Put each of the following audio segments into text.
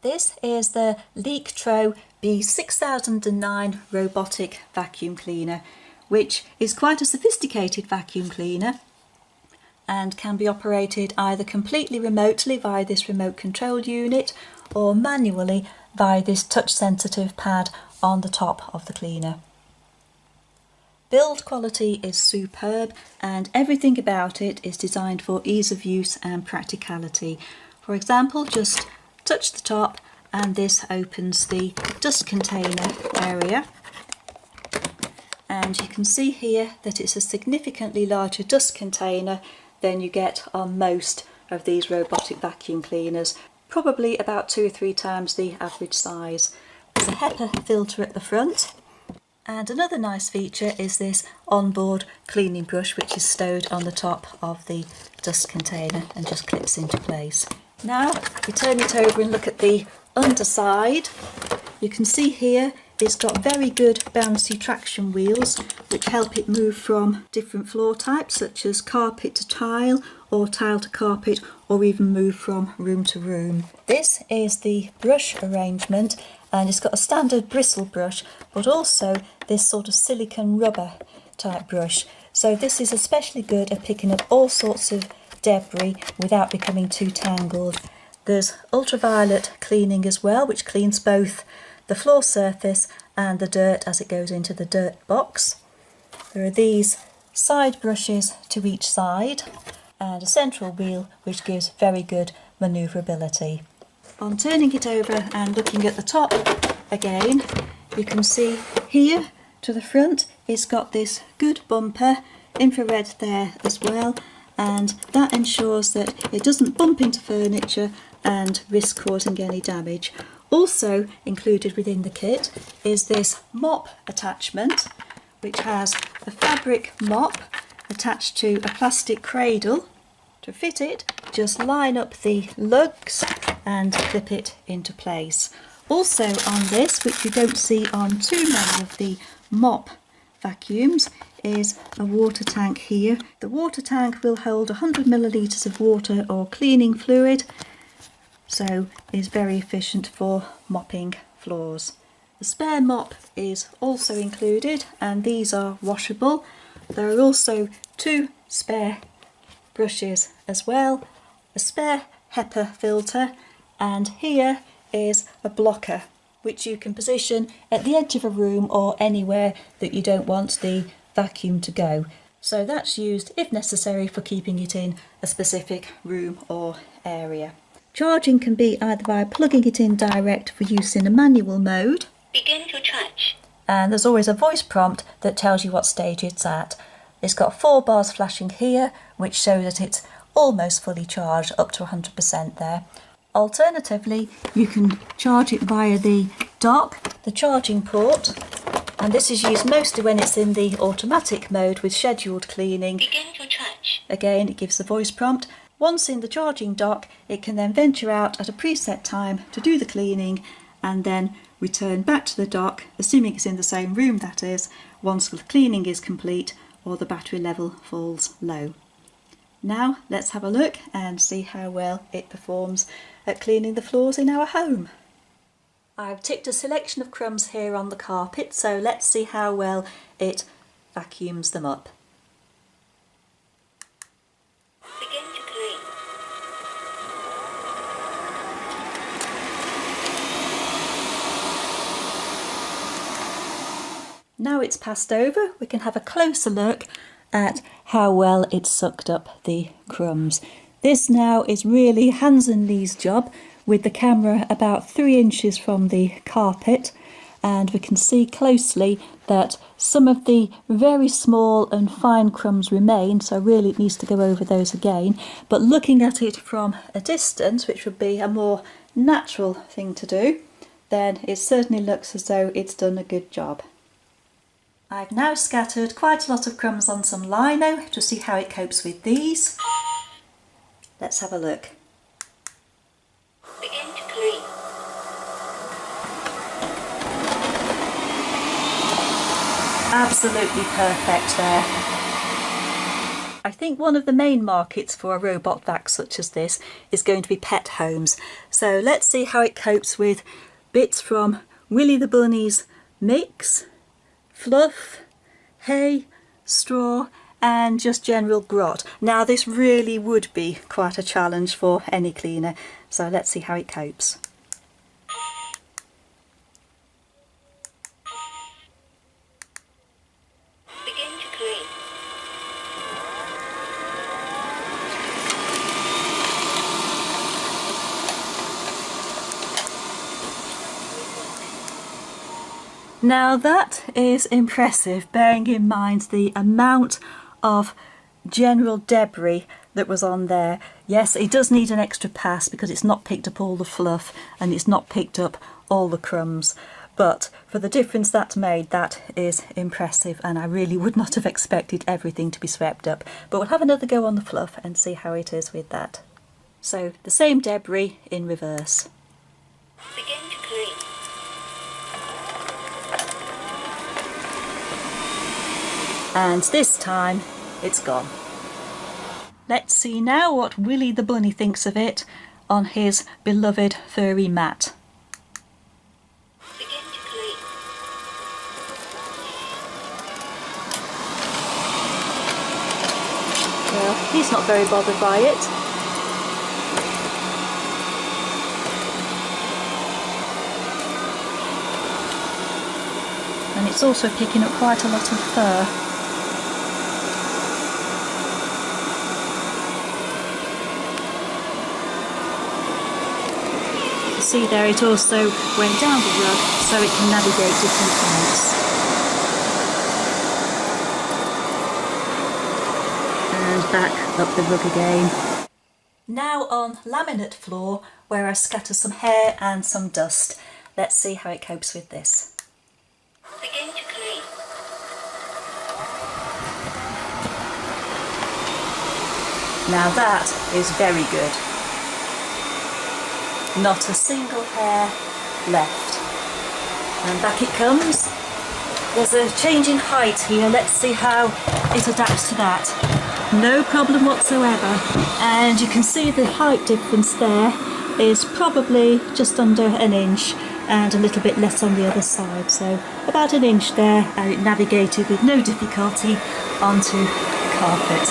This is the Liectroux B6009 robotic vacuum cleaner, which is quite a sophisticated vacuum cleaner and can be operated either completely remotely via this remote control unit or manually via this touch sensitive pad on the top of the cleaner. Build quality is superb and everything about it is designed for ease of use and practicality. For example, just touch the top and this opens the dust container area, and you can see here that it's a significantly larger dust container than you get on most of these robotic vacuum cleaners, probably about 2 or 3 times the average size. There's a HEPA filter at the front, and another nice feature is this onboard cleaning brush, which is stowed on the top of the dust container and just clips into place. Now we turn it over and look at the underside. You can see here it's got very good bouncy traction wheels which help it move from different floor types such as carpet to tile or tile to carpet, or even move from room to room. This is the brush arrangement, and it's got a standard bristle brush but also this sort of silicone rubber type brush. So this is especially good at picking up all sorts of debris without becoming too tangled. There's ultraviolet cleaning as well, which cleans both the floor surface and the dirt as it goes into the dirt box. There are these side brushes to each side and a central wheel which gives very good manoeuvrability. On turning it over and looking at the top again, you can see here to the front it's got this good bumper, infrared there as well, and that ensures that it doesn't bump into furniture and risk causing any damage. Also included within the kit is this mop attachment, which has a fabric mop attached to a plastic cradle. To fit it, just line up the lugs and clip it into place. Also on this, which you don't see on too many of the mop vacuums, is a water tank here. The water tank will hold 100 millilitres of water or cleaning fluid, so is very efficient for mopping floors. The spare mop is also included, and these are washable. There are also 2 spare brushes as well, a spare HEPA filter, and here is a blocker which you can position at the edge of a room or anywhere that you don't want the vacuum to go. So that's used if necessary for keeping it in a specific room or area. Charging can be either by plugging it in direct for use in a manual mode. Begin to charge. And there's always a voice prompt that tells you what stage it's at. It's got 4 bars flashing here which show that it's almost fully charged, up to 100% there. Alternatively, you can charge it via the dock, the charging port, and this is used mostly when it's in the automatic mode with scheduled cleaning. Begin to charge. Again, it gives the voice prompt. Once in the charging dock, it can then venture out at a preset time to do the cleaning and then return back to the dock, assuming it's in the same room that is, once the cleaning is complete or the battery level falls low. Now let's have a look and see how well it performs at cleaning the floors in our home. I've ticked a selection of crumbs here on the carpet, so let's see how well it vacuums them up. Begin to clean. Now it's passed over, we can have a closer look at how well it's sucked up the crumbs. This now is really hands and knees job, with the camera about 3 inches from the carpet, and we can see closely that some of the very small and fine crumbs remain, so really it needs to go over those again. But looking at it from a distance, which would be a more natural thing to do, then it certainly looks as though it's done a good job. I've now scattered quite a lot of crumbs on some lino to see how it copes with these. Let's have a look. Begin to clean. Absolutely perfect there. I think one of the main markets for a robot vac such as this is going to be pet homes. So let's see how it copes with bits from Willy the Bunny's mix, fluff, hay, straw and just general grot. Now this really would be quite a challenge for any cleaner, so let's see how it copes. Begin to clean. Now that is impressive, bearing in mind the amount of general debris that was on there. Yes, it does need an extra pass because it's not picked up all the fluff and it's not picked up all the crumbs. But for the difference that made, that is impressive, and I really would not have expected everything to be swept up. But we'll have another go on the fluff and see how it is with that. So the same debris in reverse. Begin to clean. And this time it's gone. Let's see now what Willy the Bunny thinks of it on his beloved furry mat. Begin to clean. Well, he's not very bothered by it. And it's also picking up quite a lot of fur. See there, it also went down the rug so it can navigate different points. And back up the rug again. Now on laminate floor, where I scatter some hair and some dust. Let's see how it copes with this. Begin to clean. Now that is very good. Not a single hair left. And back it comes. There's a change in height here. Let's see how it adapts to that. No problem whatsoever. And you can see the height difference there is probably just under an inch and a little bit less on the other side. So about an inch there, and it navigated with no difficulty onto the carpet.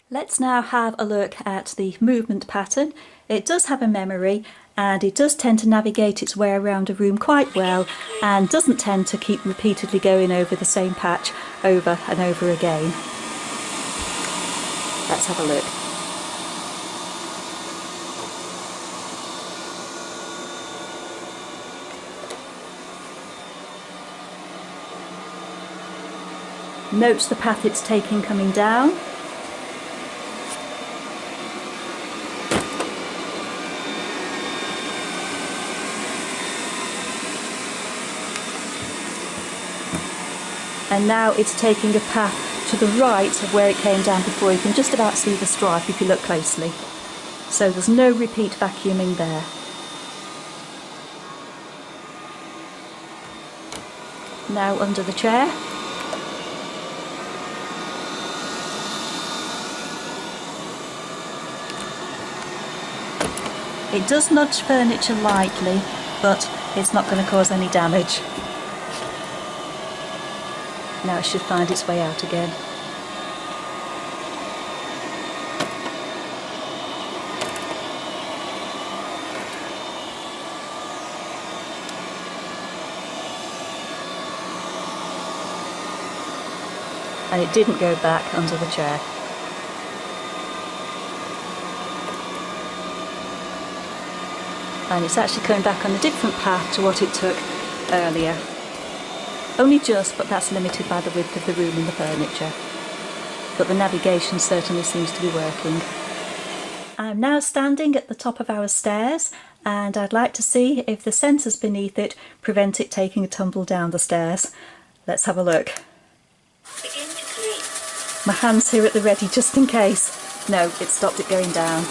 Let's now have a look at the movement pattern. It does have a memory and it does tend to navigate its way around a room quite well and doesn't tend to keep repeatedly going over the same patch over and over again. Let's have a look. Notes the path it's taking coming down. And now it's taking a path to the right of where it came down before. You can just about see the stripe if you look closely. So there's no repeat vacuuming there. Now under the chair. It does nudge furniture lightly, but it's not going to cause any damage. Now it should find its way out again. And it didn't go back under the chair. And it's actually coming back on a different path to what it took earlier. Only just, but that's limited by the width of the room and the furniture. But the navigation certainly seems to be working. I'm now standing at the top of our stairs and I'd like to see if the sensors beneath it prevent it taking a tumble down the stairs. Let's have a look. Begin to clean. My hand's here at the ready just in case. No, it stopped it going down.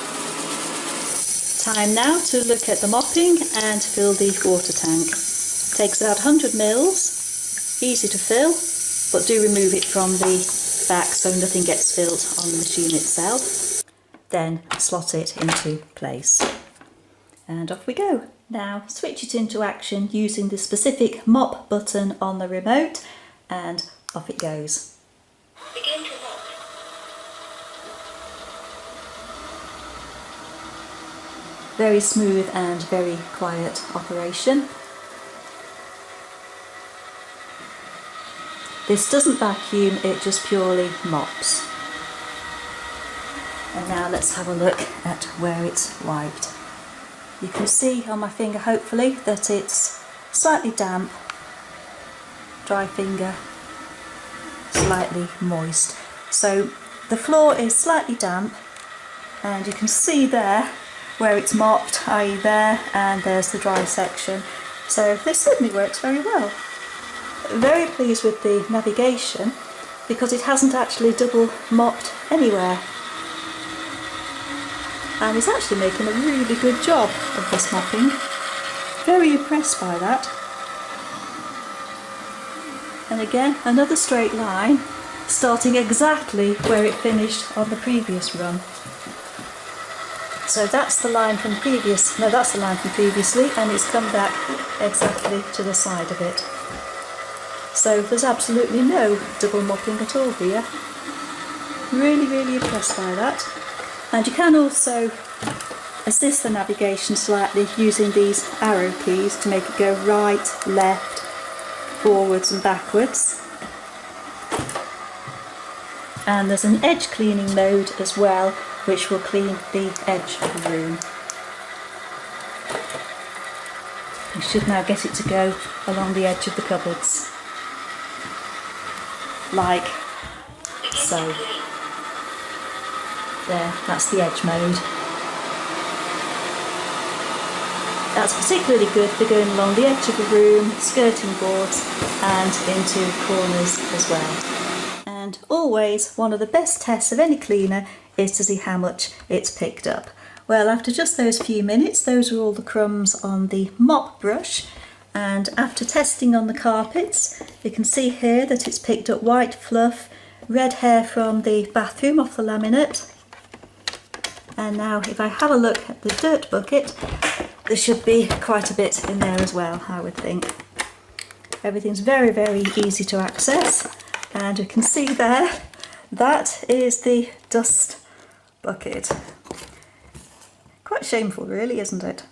Time now to look at the mopping and fill the water tank. Takes about 100 mils. Easy to fill, but do remove it from the back so nothing gets spilled on the machine itself. Then slot it into place. And off we go. Now switch it into action using the specific mop button on the remote, and off it goes. Begin to mop. Very smooth and very quiet operation. This doesn't vacuum, it just purely mops. And now let's have a look at where it's wiped. You can see on my finger, hopefully, that it's slightly damp, dry finger, slightly moist. So the floor is slightly damp, and you can see there where it's mopped, i.e. there, and there's the dry section. So this certainly works very well. Very pleased with the navigation because it hasn't actually double mopped anywhere. And it's actually making a really good job of this mopping. Very impressed by that. And again, another straight line, starting exactly where it finished on the previous run. So that's the line from that's the line from previously, and it's come back exactly to the side of it. So there's absolutely no double mopping at all here. Really, really impressed by that. And you can also assist the navigation slightly using these arrow keys to make it go right, left, forwards and backwards. And there's an edge cleaning mode as well, which will clean the edge of the room. You should now get it to go along the edge of the cupboards, like so. There, that's the edge mode. That's particularly good for going along the edge of the room, skirting boards and into corners as well. And always one of the best tests of any cleaner is to see how much it's picked up. Well, after just those few minutes, those are all the crumbs on the mop brush, and after testing on the carpets, you can see here that it's picked up white fluff, red hair from the bathroom off the laminate. And now if I have a look at the dirt bucket, there should be quite a bit in there as well, I would think. Everything's very, very easy to access, and you can see there, that is the dust bucket. Quite shameful really, isn't it?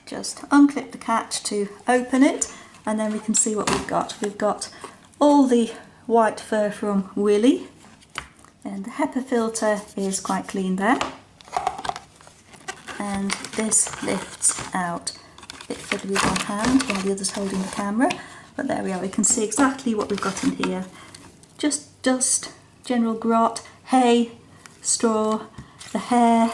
Just unclip the catch to open it, and then we can see what we've got. We've got all the white fur from Willy, and the HEPA filter is quite clean there. And this lifts out a bit fiddly with one hand while the other's holding the camera, but there we are, we can see exactly what we've got in here. Just dust, general grot, hay, straw, the hair,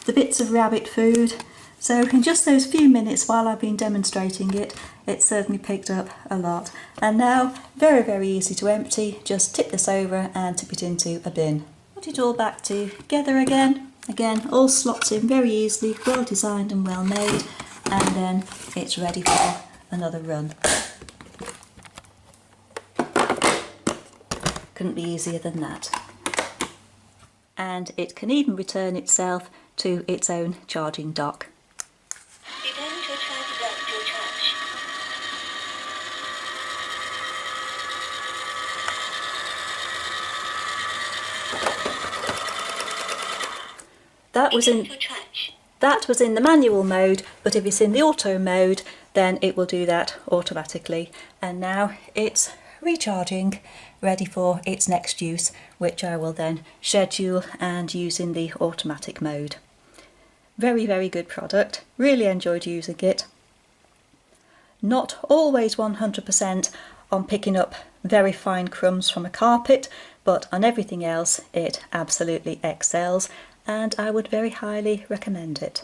the bits of rabbit food. So in just those few minutes while I've been demonstrating it, it's certainly picked up a lot. And now, very, very easy to empty. Just tip this over and tip it into a bin. Put it all back together again. Again, all slots in very easily, well designed and well made, and then it's ready for another run. Couldn't be easier than that. And it can even return itself to its own charging dock. Return to charge dock to charge. That was in the manual mode, but if it's in the auto mode, then it will do that automatically. And now it's recharging, ready for its next use, which I will then schedule and use in the automatic mode. Very, very good product. Really enjoyed using it. Not always 100% on picking up very fine crumbs from a carpet, but on everything else it absolutely excels, and I would very highly recommend it.